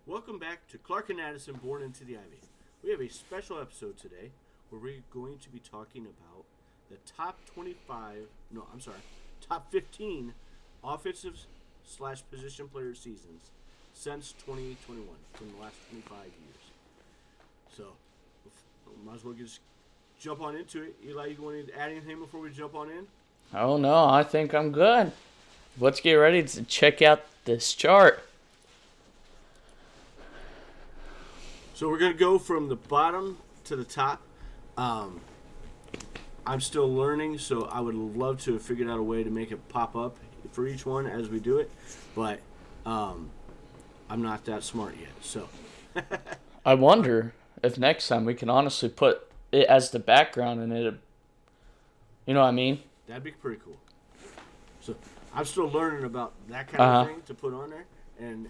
Welcome back to Clark and Addison Born into the Ivy. We have a special episode today where we're going to be talking about the top 15 offensive / position player seasons since 2021, from the last 25 years. So, might as well just jump on into it. Eli, you want to add anything before we jump on in? Oh no, I think I'm good. Let's get ready to check out this chart. So we're going to go from the bottom to the top. I'm still learning, so I would love to have figured out a way to make it pop up for each one as we do it, but I'm not that smart yet. So I wonder if next time we can honestly put it as the background and it, you know what I mean? That'd be pretty cool. So I'm still learning about that kind of thing to put on there, and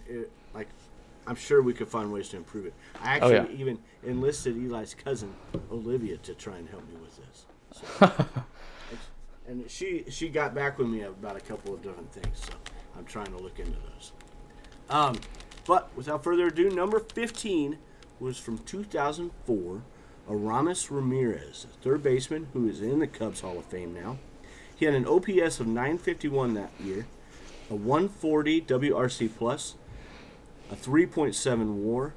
I'm sure we could find ways to improve it. I actually even enlisted Eli's cousin, Olivia, to try and help me with this. So, and she got back with me about a couple of different things, so I'm trying to look into those. But without further ado, number 15 was from 2004, Aramis Ramirez, a third baseman who is in the Cubs Hall of Fame now. He had an OPS of 951 that year, a 140 WRC plus, a 3.7 WAR,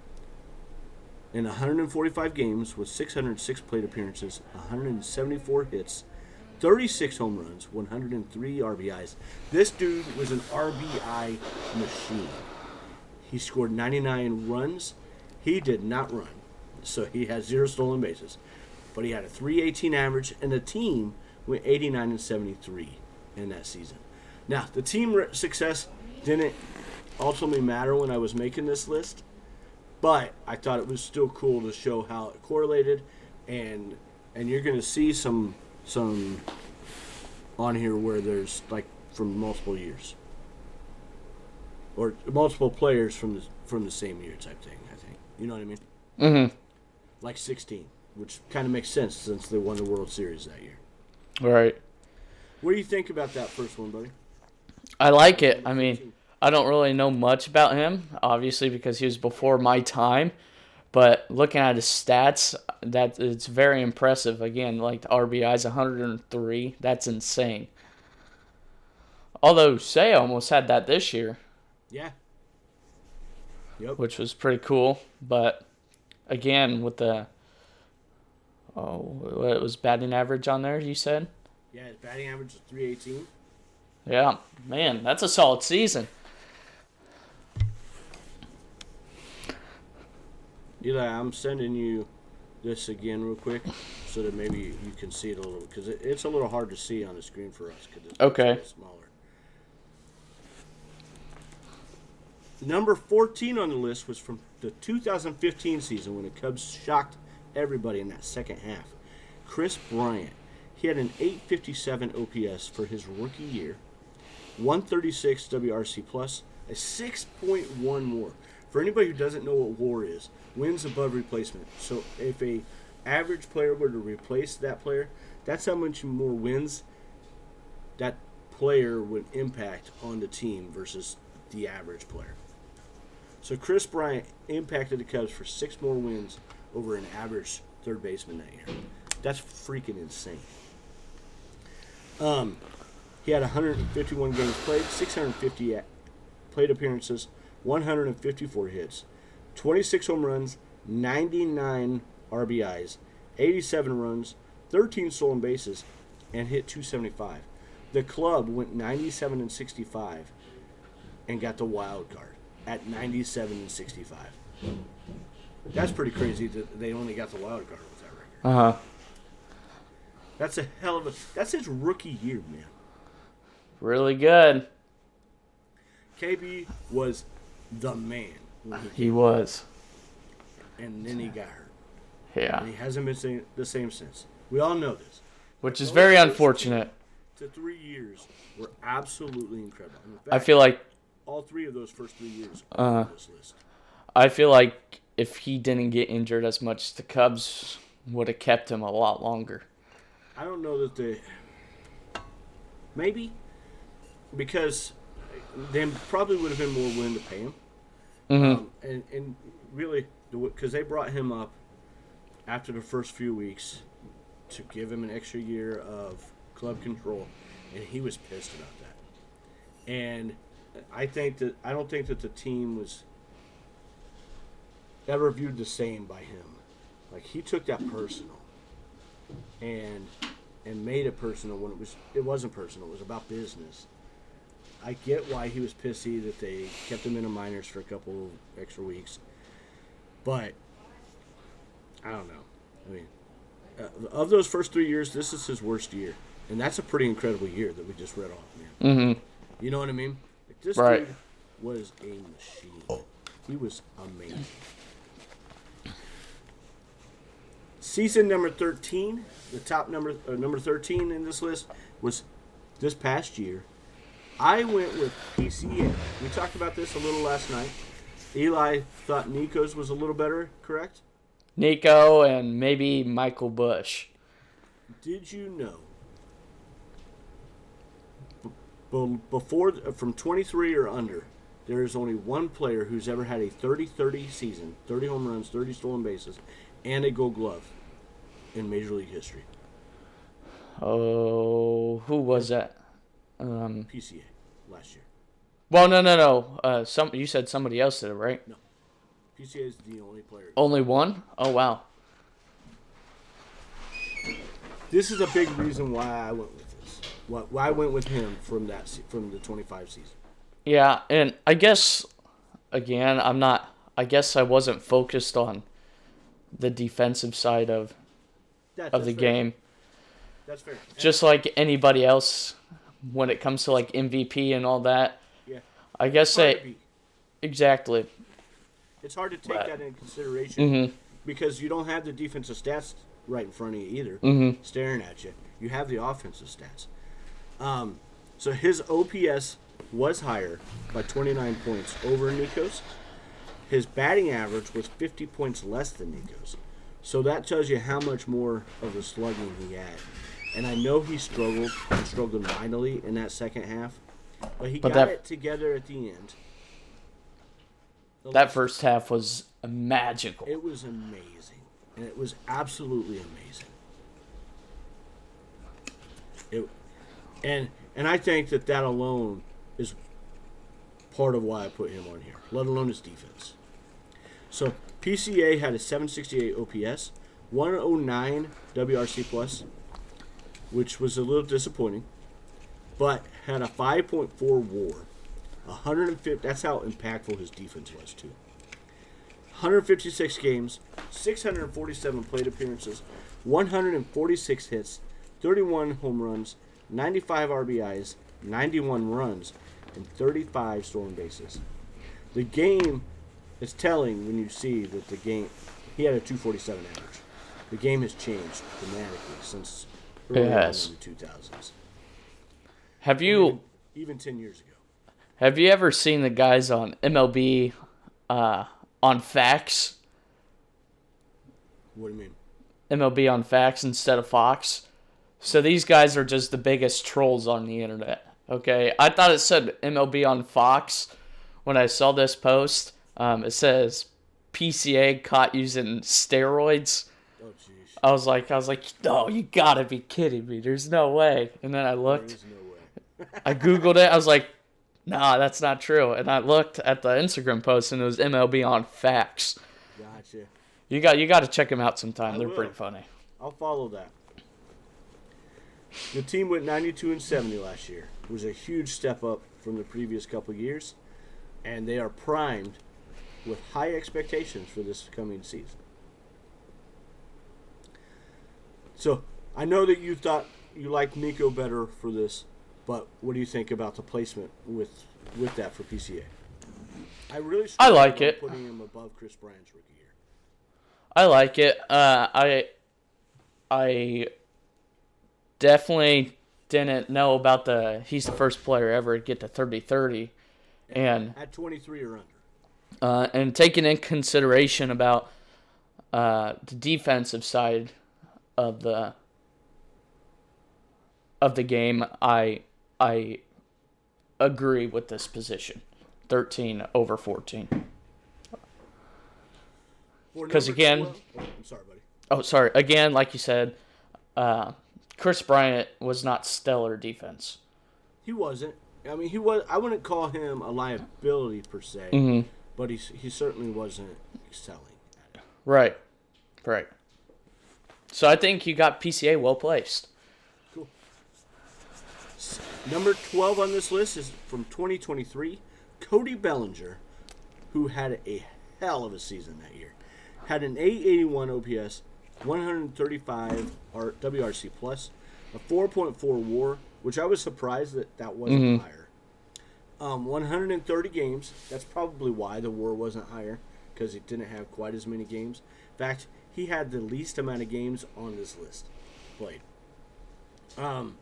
in 145 games with 606 plate appearances, 174 hits, 36 home runs, 103 RBIs. This dude was an RBI machine. He scored 99 runs. He did not run, so he had 0 stolen bases. But he had a 318 average, and the team went 89 and 73 in that season. Now, the team success didn't ultimately matter when I was making this list, but I thought it was still cool to show how it correlated, and you're going to see some on here where there's like from multiple years or multiple players from the same year type thing. I think you know what I mean. Mm-hmm. Like 16, which kind of makes sense since they won the World Series that year. Right. What do you think about that first one, buddy? I like it. I mean, I don't really know much about him, obviously, because he was before my time. But looking at his stats, that it's very impressive. Again, like the RBI's 103. That's insane. Although Seiya almost had that this year. Yeah. Yep. Which was pretty cool. But again, with the what was batting average on there, you said? Yeah, his batting average is 318. Yeah, man, that's a solid season. Eli, I'm sending you this again real quick so that maybe you can see it a little, because it's a little hard to see on the screen for us because it's a little smaller. Number 14 on the list was from the 2015 season when the Cubs shocked everybody in that second half. Kris Bryant. He had an 857 OPS for his rookie year, 136 WRC plus, a 6.1 WAR. For anybody who doesn't know what WAR is, wins above replacement. So if a average player were to replace that player, that's how much more wins that player would impact on the team versus the average player. So Kris Bryant impacted the Cubs for 6 more wins over an average third baseman that year. That's freaking insane. He had 151 games played, 650 plate appearances, 154 hits, 26 home runs, 99 RBIs, 87 runs, 13 stolen bases, and hit 275. The club went 97 and 65 and got the wild card at 97 and 65. That's pretty crazy that they only got the wild card with that record. Uh-huh. That's a hell of a... That's his rookie year, man. Really good. KB was the man. He was. And then he got hurt. Yeah. And he hasn't been the same since. We all know this. Which is very unfortunate. The 3 years were absolutely incredible. In fact, I feel like... all 3 of those first 3 years are on this list. I feel like if he didn't get injured as much, the Cubs would have kept him a lot longer. I don't know that they... Maybe. Because they probably would have been more willing to pay him. Mm-hmm. and really, because they brought him up after the first few weeks to give him an extra year of club control, and he was pissed about that. And I don't think that the team was ever viewed the same by him. Like, he took that personal, and made it personal when it wasn't personal. It was about business. I get why he was pissy that they kept him in the minors for a couple extra weeks, but I don't know. I mean, of those first 3 years, this is his worst year, and that's a pretty incredible year that we just read off, man. Mm-hmm. You know what I mean? Like, this right. dude was a machine. He was amazing. Season number 13, the top number 13 in this list was this past year. I went with PCA. We talked about this a little last night. Eli thought Nico's was a little better, correct? Nico and maybe Michael Bush. Did you know, before from 23 or under, there is only one player who's ever had a 30-30 season, 30 home runs, 30 stolen bases, and a Gold Glove in Major League history? Oh, who was that? PCA last year. Well, no. You said somebody else did it, right? No. PCA is the only player. Only one? Oh, wow. This is a big reason why I went with this. Why I went with him from the 25 season. Yeah, and I guess, again, I guess I wasn't focused on the defensive side of the game. That's fair. Just like anybody else when it comes to like MVP and all that. Yeah. I guess exactly. It's hard to take that into consideration because you don't have the defensive stats right in front of you either, staring at you. You have the offensive stats. So his OPS was higher by 29 points over Nico's. His batting average was 50 points less than Nico's. So that tells you how much more of the slugging he had. And I know he struggled mightily in that second half, but he got it together at the end. That first half was magical. It was amazing. And it was absolutely amazing. And I think that alone is part of why I put him on here, let alone his defense. So PCA had a 768 OPS, 109 WRC plus, which was a little disappointing, but had a 5.4 WAR. 150. That's how impactful his defense was too. 156 games, 647 plate appearances, 146 hits, 31 home runs, 95 RBIs, 91 runs, and 35 stolen bases. The game is telling when you see that he had a 247 average. The game has changed dramatically since early in the 2000s. Have you even 10 years ago? Have you ever seen the guys on MLB on Fax? What do you mean? MLB on Fax instead of Fox. So these guys are just the biggest trolls on the internet. Okay, I thought it said MLB on Fox when I saw this post. It says PCA caught using steroids. Oh jeez. I was like, no, you gotta be kidding me. There's no way. And then I looked. There is no way. I Googled it. I was like, nah, that's not true. And I looked at the Instagram post, and it was MLB on Fax. Gotcha. You got to check them out sometime. They're pretty funny. I'll follow that. The team went 92-70 last year. It was a huge step up from the previous couple years, and they are primed with high expectations for this coming season. So I know that you thought you liked Nico better for this, but what do you think about the placement with that for PCA? I like it. Putting him above Chris Bryant's rookie year. I like it. I definitely didn't know about he's the first player ever to get to 30-30. And at 23 or under. And taking in consideration about the defensive side of the game, I agree with this position. 13 over 14. Because again, I'm sorry, buddy. Oh, sorry. Again, like you said, Chris Bryant was not stellar defense. He wasn't. I mean, he was. I wouldn't call him a liability per se, but he certainly wasn't excelling at it. Right. So I think you got PCA well placed. Cool. Number 12 on this list is from 2023, Cody Bellinger, who had a hell of a season that year. Had an 881 OPS, 135 WRC plus, a 4.4 WAR, which I was surprised that wasn't higher. 130 games. That's probably why the WAR wasn't higher, because he didn't have quite as many games. In fact, he had the least amount of games on this list played. Where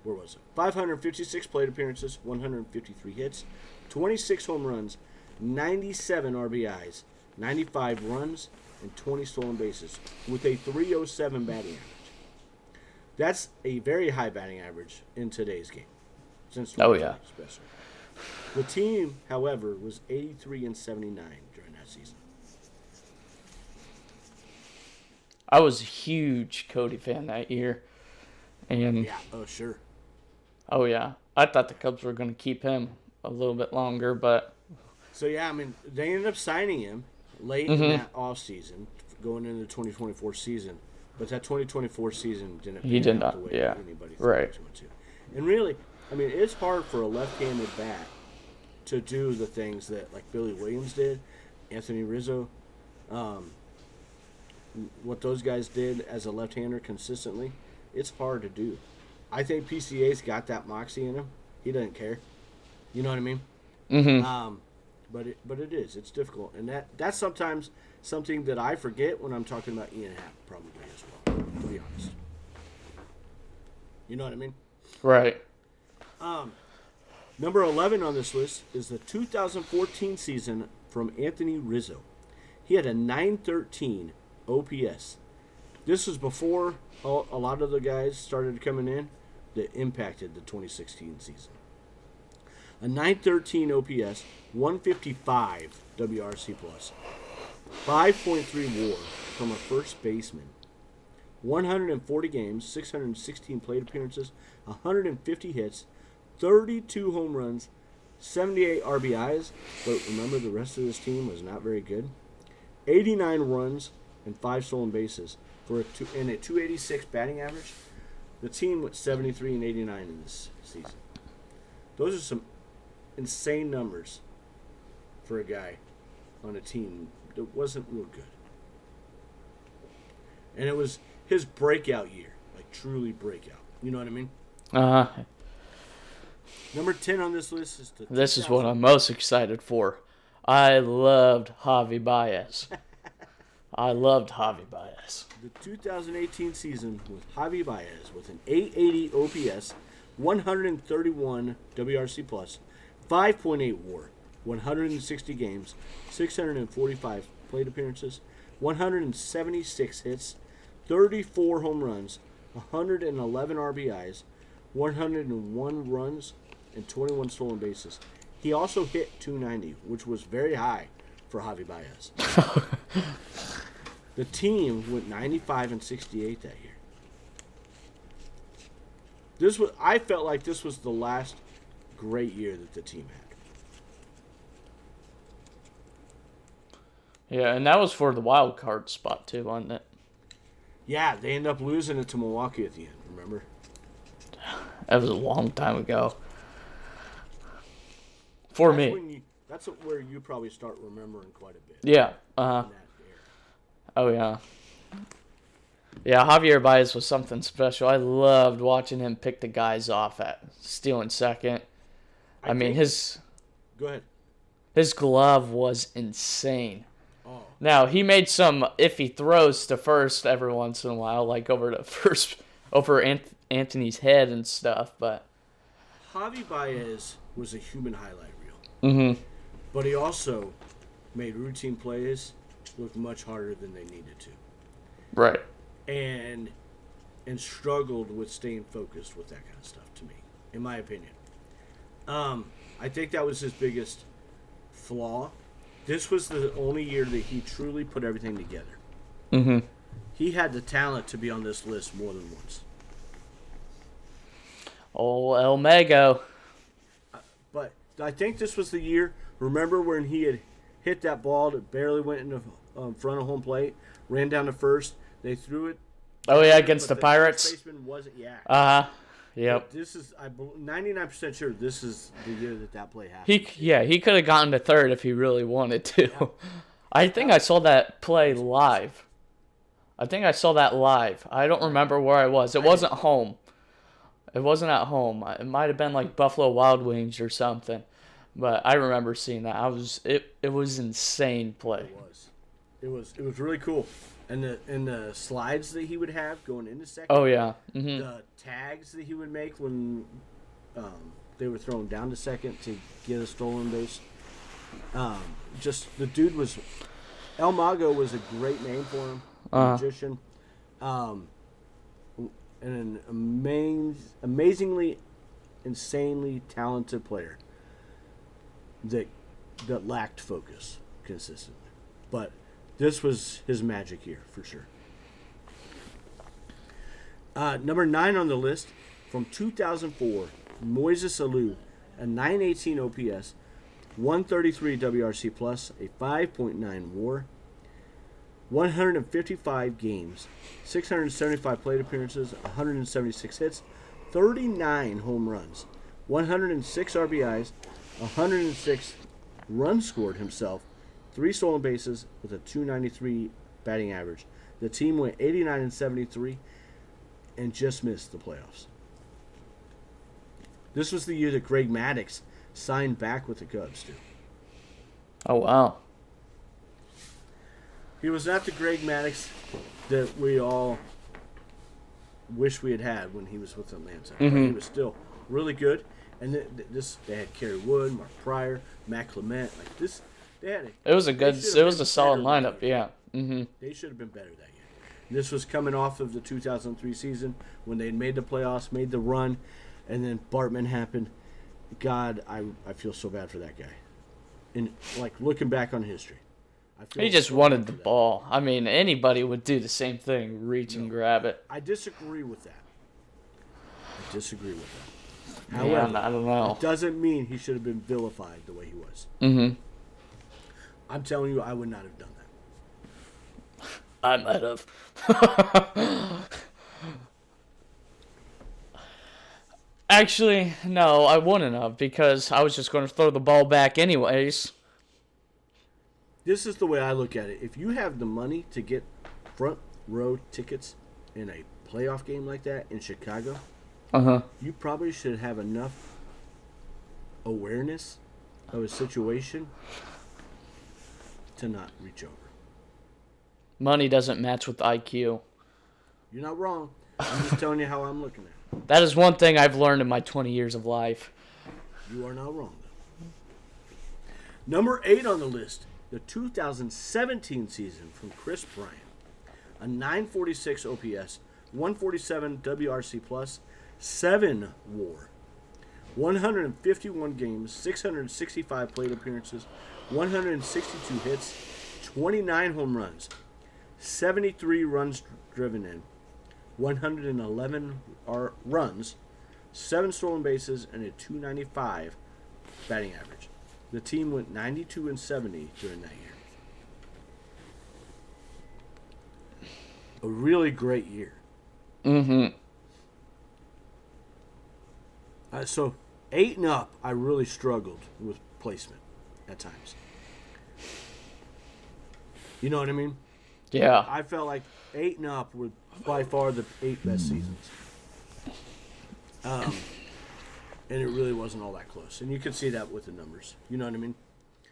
was it? 556 plate appearances, 153 hits, 26 home runs, 97 RBIs, 95 runs, and 20 stolen bases, with a 307 batting average. That's a very high batting average in today's game. Since especially. The team, however, was 83 and 79 during that season. I was a huge Cody fan that year. And yeah, sure. Oh, yeah. I thought the Cubs were going to keep him a little bit longer, but... So, yeah, I mean, they ended up signing him late in that offseason, going into the 2024 season. But that 2024 season didn't pan out the way anybody thought it was going to. And really, I mean, it's hard for a left-handed bat to do the things that, like, Billy Williams did, Anthony Rizzo, what those guys did as a left-hander consistently. It's hard to do. I think PCA's got that moxie in him. He doesn't care. You know what I mean? Mm-hmm. But it is. It's difficult. And that's sometimes something that I forget when I'm talking about Ian Happ, probably as well, to be honest. You know what I mean? Right. Number 11 on this list is the 2014 season from Anthony Rizzo. He had a 913 OPS. This was before a lot of the guys started coming in that impacted the 2016 season. A 913 OPS, 155 WRC plus, 5.3 WAR from a first baseman, 140 games, 616 plate appearances, 150 hits, 32 home runs, 78 RBIs, but remember the rest of this team was not very good. 89 runs and 5 stolen bases for a 286 batting average. The team went 73 and 89 in this season. Those are some insane numbers for a guy on a team that wasn't real good. And it was his breakout year, like truly breakout. You know what I mean? Uh-huh. Number 10 on this list is the... This is what I'm most excited for. I loved Javi Baez. I loved Javi Baez. The 2018 season with Javi Baez with an 880 OPS, 131 WRC plus, 5.8 WAR, 160 games, 645 plate appearances, 176 hits, 34 home runs, 111 RBIs, 101 runs, and 21 stolen bases. He also hit 290, which was very high for Javi Baez. The team went 95 and 68 that year. I felt like this was the last great year that the team had. Yeah, and that was for the wild card spot too, wasn't it? Yeah, they ended up losing it to Milwaukee at the end, remember? That was a long time ago. For me. That's where you probably start remembering quite a bit. Yeah. Uh-huh. Oh, yeah. Yeah, Javier Baez was something special. I loved watching him pick the guys off at stealing second. I mean, Go ahead. His glove was insane. Oh. Now, he made some iffy throws to first every once in a while, like over Anthony's head and stuff, but... Javi Baez was a human highlight reel. Mm-hmm. But he also made routine plays look much harder than they needed to. Right. And struggled with staying focused with that kind of stuff, to me, in my opinion. I think that was his biggest flaw This was the only year that he truly put everything together. Mm-hmm. He had the talent to be on this list more than once. Oh, El Mago. But I think this was the year. Remember when he had hit that ball that barely went in the front of home plate, ran down to first. They threw it. Oh yeah, against the Pirates. Baseman wasn't. Yeah. Yep. But this is 99% sure this is the year that play happened. He could have gotten to third if he really wanted to. Yeah. I think I saw that play live. I don't remember where I was. It wasn't home. It wasn't at home. It might have been like Buffalo Wild Wings or something. But I remember seeing that. It was insane play. It was really cool. And the slides that he would have going into second. Oh yeah. Mm-hmm. The tags that he would make when they were thrown down to second to get a stolen base. Just the dude was El Mago was a great name for him. Magician. And an amazingly, insanely talented player that lacked focus consistently. But this was his magic year for sure. Number 9 on the list from 2004, Moises Alou, a 918 OPS, 133 WRC plus, a 5.9 WAR, 155 games, 675 plate appearances, 176 hits, 39 home runs, 106 RBIs, 106 runs scored himself, 3 stolen bases with a 293 batting average. The team went 89-73 and just missed the playoffs. This was the year that Greg Maddux signed back with the Cubs, too. Oh, wow. He was not the Greg Maddux that we all wish we had when he was with Atlanta. Mm-hmm. He was still really good. And they had Kerry Wood, Mark Pryor, Matt Clement. Like this, it was a solid lineup. Yeah. Mm-hmm. They should have been better that year. This was coming off of the 2003 season when they made the playoffs, made the run, and then Bartman happened. God, I feel so bad for that guy. And like looking back on history, he just wanted the ball. I mean, anybody would do the same thing, reach and grab it. I disagree with that. However, yeah, I don't know. It doesn't mean he should have been vilified the way he was. Mm-hmm. I'm telling you, I would not have done that. I might have. Actually, no, I wouldn't have because I was just going to throw the ball back anyways. This is the way I look at it. If you have the money to get front row tickets in a playoff game like that in Chicago, you probably should have enough awareness of a situation to not reach over. Money doesn't match with IQ. You're not wrong. I'm just telling you how I'm looking at it. That is one thing I've learned in my 20 years of life. You are not wrong, though. Number 8 on the list, the 2017 season from Chris Bryant. A 946 OPS, 147 WRC plus, 7 WAR, 151 games, 665 plate appearances, 162 hits, 29 home runs, 73 runs driven in, 111 runs, 7 stolen bases, and a 295 batting average. The team went 92-70 during that year. A really great year. Mm-hmm. So 8 and up, I really struggled with placement at times. You know what I mean? Yeah. I felt like 8 and up were by far the 8 best seasons. And it really wasn't all that close. And you can see that with the numbers. You know what I mean?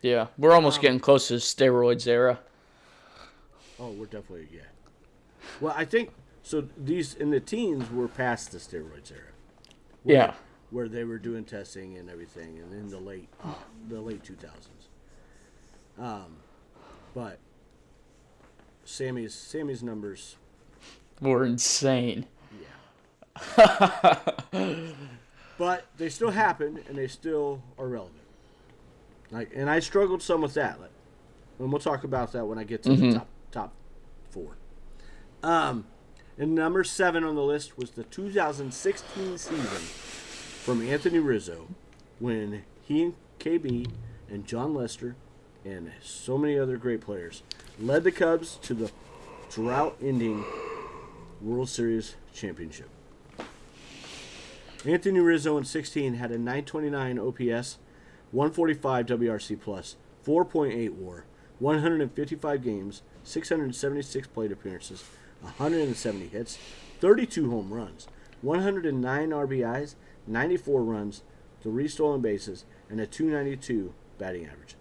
Yeah. We're almost getting close to the steroids era. Oh, we're definitely, yeah. Well, I think, so these, in the teens, we're past the steroids era. Where they were doing testing and everything, and in the late 2000s. But Sammy's numbers were insane. Yeah. But they still happen, and they still are relevant. And I struggled some with that. Like, And we'll talk about that when I get to the top 4. And number 7 on the list was the 2016 season from Anthony Rizzo, when he and KB and John Lester and so many other great players led the Cubs to the drought-ending World Series championship. Anthony Rizzo in 16 had a 929 OPS, 145 WRC+, 4.8 WAR, 155 games, 676 plate appearances, 170 hits, 32 home runs, 109 RBIs, 94 runs, 3 stolen bases, and a 292 batting average.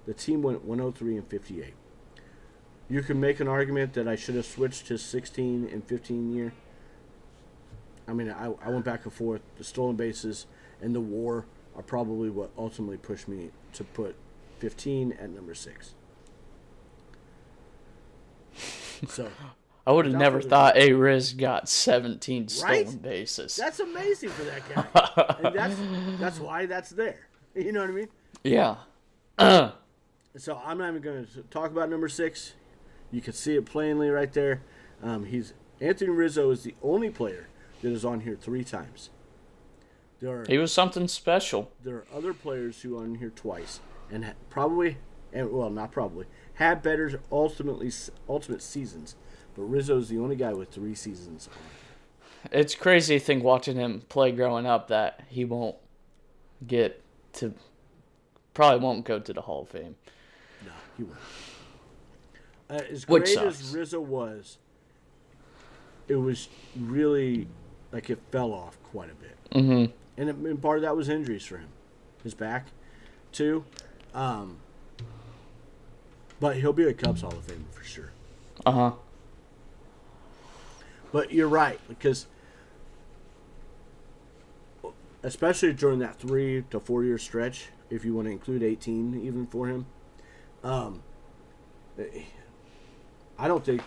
The team went 103 and 58. You can make an argument that I should have switched to 16 and 15 year. I mean, I went back and forth. The stolen bases and the WAR are probably what ultimately pushed me to put 15 at number 6. So I would have never thought A-Riz got 17 stolen bases. That's amazing for that guy. And that's why that's there. You know what I mean? Yeah. So I'm not even going to talk about number 6. You can see it plainly right there. Anthony Rizzo is the only player that is on here 3 times. He was something special. There are other players who are on here twice and had better ultimate seasons. But Rizzo's the only guy with 3 seasons on. It's crazy to think watching him play growing up that he probably won't go to the Hall of Fame. No, he won't. As great as Rizzo was, it was really like it fell off quite a bit. Mm-hmm. And part of that was injuries for him. His back, too. But he'll be a Cubs Hall of Famer for sure. Uh-huh. But you're right, because especially during that 3 to 4 year stretch, if you want to include 18 even for him, I don't think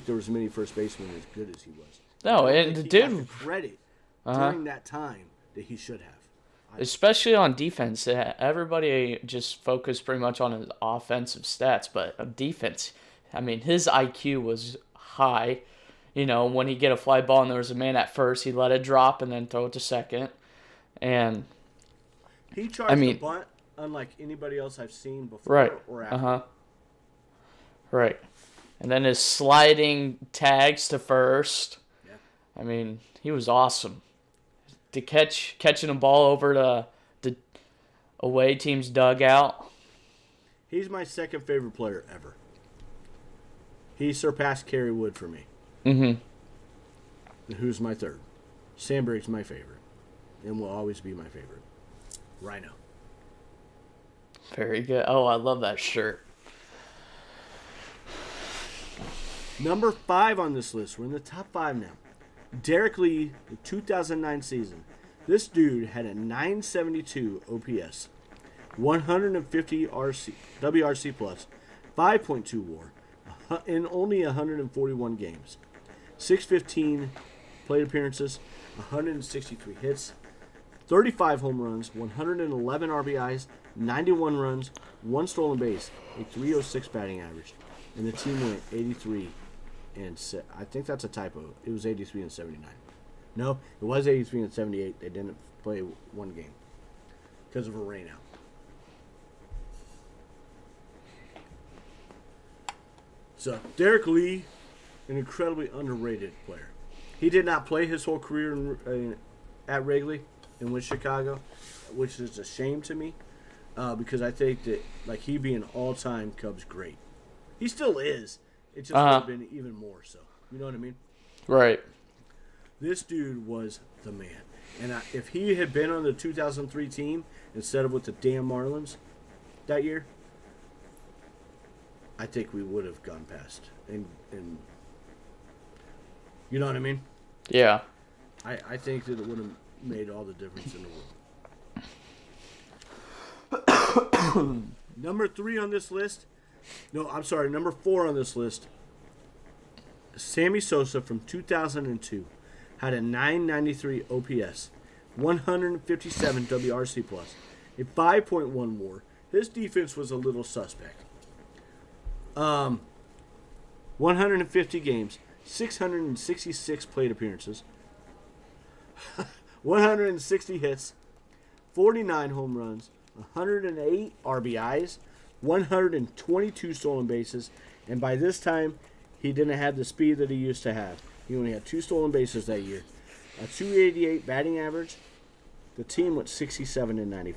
there was many first basemen as good as he was. No, and the dude got the credit during that time that he should have. Especially on defense, everybody just focused pretty much on his offensive stats, but on defense, I mean, his IQ was high. You know, when he get a fly ball and there was a man at first, he'd let it drop and then throw it to second. And he charged the bunt unlike anybody else I've seen before or after. Uh-huh. Right. And then his sliding tags to first. Yeah. I mean, he was awesome. To catching a ball over to the away team's dugout. He's my second favorite player ever. He surpassed Kerry Wood for me. Mm-hmm. Who's my third? Sandberg's my favorite. And will always be my favorite. Rhino. Very good. Oh, I love that shirt. Number 5 on this list. We're in the top 5 now. Derek Lee, the 2009 season. This dude had a 972 OPS, 150 WRC+, 5.2 WAR, in only 141 games. 615 plate appearances, 163 hits, 35 home runs, 111 RBIs, 91 runs, 1 stolen base, a 306 batting average. And the team went 83 and I think that's a typo. It was 83 and 79. No, it was 83 and 78. They didn't play one game because of a rainout. So, Derek Lee, an incredibly underrated player. He did not play his whole career at Wrigley and with Chicago, which is a shame to me because I think that like he'd be an all-time Cubs great. He still is. It just would have been even more so. You know what I mean? Right. This dude was the man. And if he had been on the 2003 team instead of with the damn Marlins that year, I think we would have gone past. And you know what I mean? Yeah. I think that it would have made all the difference in the world. Number 3 on this list. No, I'm sorry. Number 4 on this list. Sammy Sosa from 2002 had a 993 OPS, 157 WRC+, a 5.1 WAR, his defense was a little suspect. 150 games, 666 plate appearances, 160 hits, 49 home runs, 108 RBIs, 122 stolen bases, and by this time, he didn't have the speed that he used to have. He only had 2 stolen bases that year. A 288 batting average. The team went 67-95.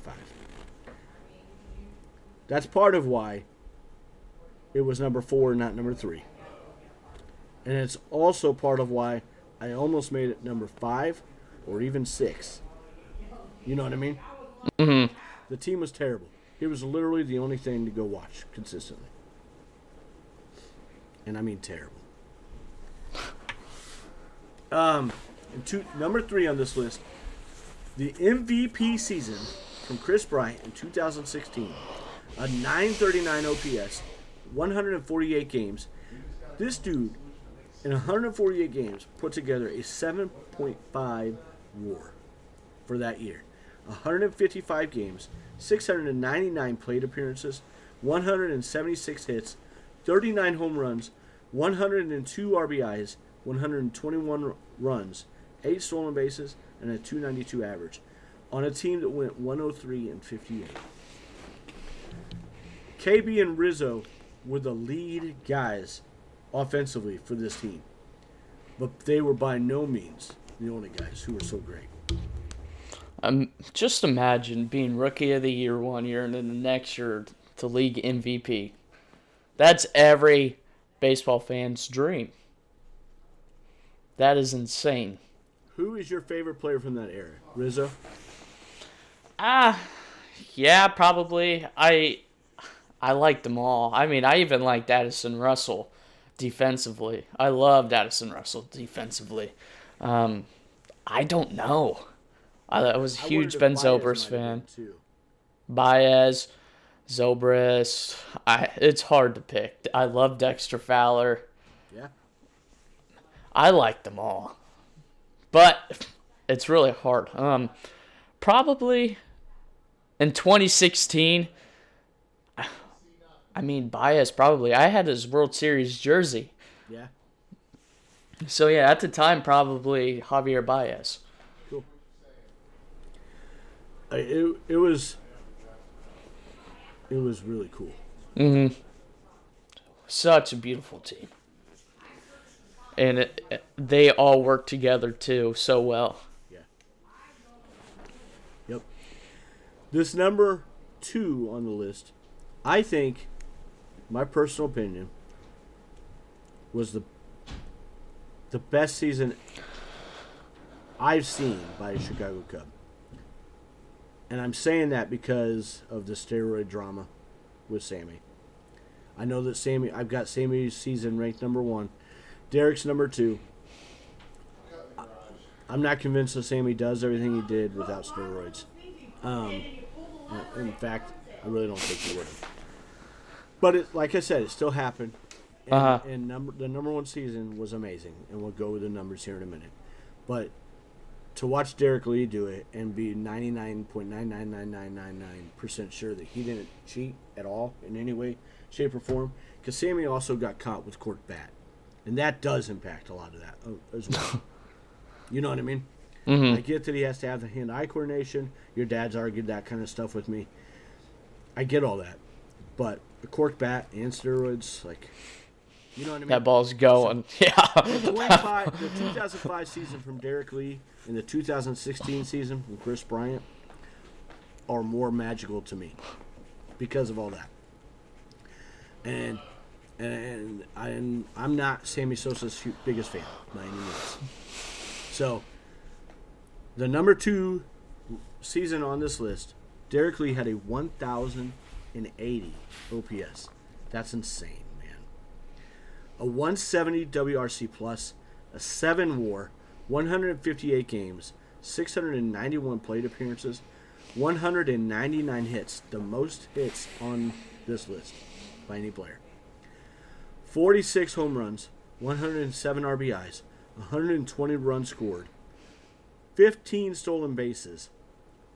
That's part of why it was number 4, not number 3. And it's also part of why I almost made it number 5 or even 6. You know what I mean? Mm-hmm. The team was terrible. It was literally the only thing to go watch consistently. And I mean terrible. Number 3 on this list, the MVP season from Kris Bryant in 2016. A 939 OPS, 148 games. This dude, in 148 games, put together a 7.5 WAR for that year. 155 games, 699 plate appearances, 176 hits, 39 home runs, 102 RBIs, 121 runs, 8 stolen bases, and a 292 average on a team that went 103-58. KB and Rizzo were the lead guys offensively for this team, but they were by no means the only guys who were so great. Just imagine being Rookie of the Year one year and then the next year to League MVP. That's every baseball fan's dream. That is insane. Who is your favorite player from that era? Rizzo? Yeah, probably. I liked them all. I mean, I even liked Addison Russell defensively. I loved Addison Russell defensively. I don't know. I was a huge Ben Zobrist fan. Baez, Zobrist. It's hard to pick. I love Dexter Fowler. Yeah. I like them all. But it's really hard. Probably in 2016, I mean, Baez probably. I had his World Series jersey. Yeah. So, yeah, at the time, probably Javier Baez. Cool. It was really cool. Mm-hmm. Such a beautiful team. And they all work together, too, so well. Yeah. Yep. This number 2 on the list, I think, my personal opinion, was the best season I've seen by a Chicago Cub. And I'm saying that because of the steroid drama with Sammy. I know that I've got Sammy's season ranked number 1. Derek's number 2. I'm not convinced that Sammy does everything he did without steroids. In fact, I really don't think he would have. But like I said, it still happened. And the number 1 season was amazing. And we'll go with the numbers here in a minute. But to watch Derek Lee do it and be 99.999999% sure that he didn't cheat at all in any way, shape, or form, because Sammy also got caught with corked bat. And that does impact a lot of that as well. You know what I mean? Mm-hmm. I get that he has to have the hand-eye coordination. Your dad's argued that kind of stuff with me. I get all that. But a corked bat and steroids, like, you know what I mean? That ball's going. So, yeah. The 2005 season from Derek Lee and the 2016 season from Kris Bryant are more magical to me because of all that. And I'm not Sammy Sosa's biggest fan by any means. So, the number 2 season on this list, Derek Lee had a 1,080 OPS. That's insane, man. A 170 WRC plus, a 7 WAR, 158 games, 691 plate appearances, 199 hits, the most hits on this list by any player. 46 home runs, 107 RBIs, 120 runs scored, 15 stolen bases,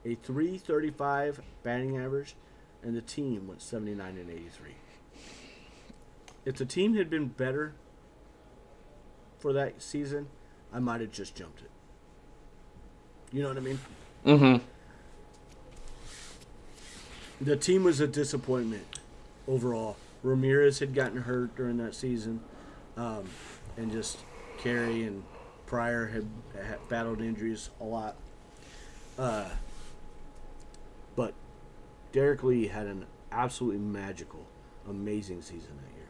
a .335 batting average, and the team went 79-83. If the team had been better for that season, I might have just jumped it. You know what I mean? Mm-hmm. The team was a disappointment overall. Ramirez had gotten hurt during that season, and just Carey and Pryor had battled injuries a lot. But Derek Lee had an absolutely magical, amazing season that year.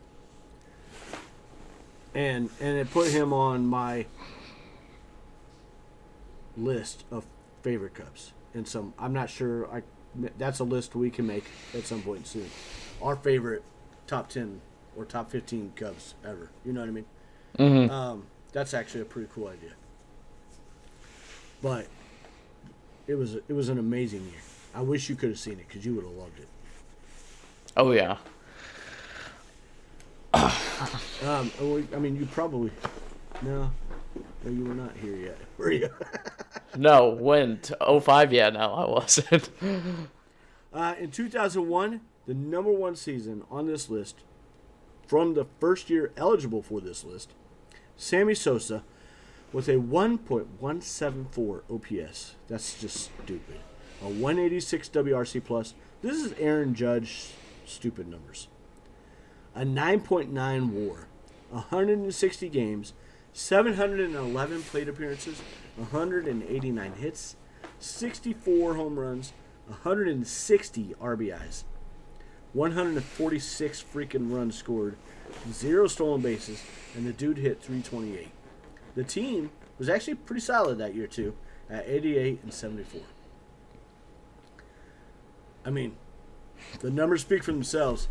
And it put him on my list of favorite Cubs. And I'm not sure, that's a list we can make at some point soon. Our favorite top 10 or top 15 Cubs ever. You know what I mean? Mm-hmm. That's actually a pretty cool idea. But it was an amazing year. I wish you could have seen it because you would have loved it. Oh, yeah. I mean, you probably... No, you were not here yet, were you? No, when? 05? Yeah, no, I wasn't. In 2001, the number one season on this list, from the first year eligible for this list, Sammy Sosa with a 1.174 OPS. That's just stupid. A 186 WRC plus. This is Aaron Judge stupid numbers. A 9.9 WAR. 160 games. 711 plate appearances. 189 hits. 64 home runs. 160 RBIs. 146 freaking runs scored. 0 stolen bases. And the dude hit 328. The team was actually pretty solid that year, too, at 88 and 74. I mean, the numbers speak for themselves.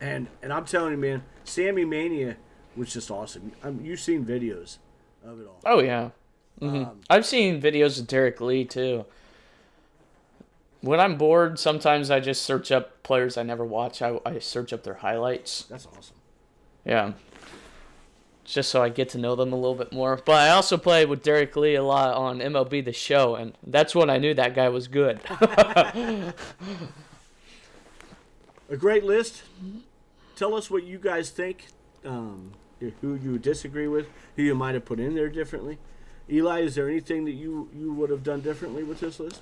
And I'm telling you, man, Sammy Mania was just awesome. You've seen videos of it all. Oh, yeah. Mm-hmm. I've seen videos of Derek Lee, too. When I'm bored, sometimes I just search up players I never watch. I search up their highlights. That's awesome. Yeah. Just so I get to know them a little bit more. But I also played with Derek Lee a lot on MLB The Show, and that's when I knew that guy was good. A great list. Tell us what you guys think, who you disagree with, who you might have put in there differently. Eli, is there anything that you would have done differently with this list?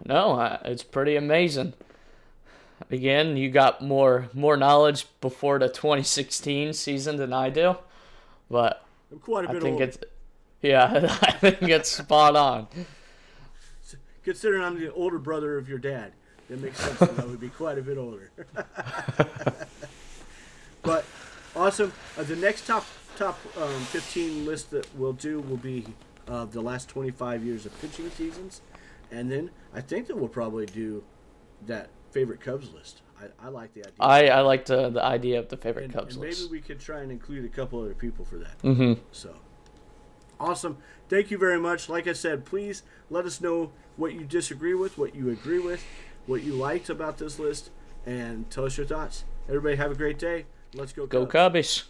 No, it's pretty amazing. Again, you got more knowledge before the 2016 season than I do. But I'm quite a bit think older. I think it's spot on. Considering I'm the older brother of your dad, that makes sense that I would be quite a bit older. But awesome. The next top 15 list that we'll do will be the last 25 years of pitching seasons, and then I think that we'll probably do that favorite Cubs list. I like the idea. I like the idea of the favorite Cubs list. Maybe we could try and include a couple other people for that. Mm-hmm. So, awesome. Thank you very much. Like I said, please let us know what you disagree with, what you agree with, what you liked about this list, and tell us your thoughts. Everybody have a great day. Let's go Cubs. Go Cubbies.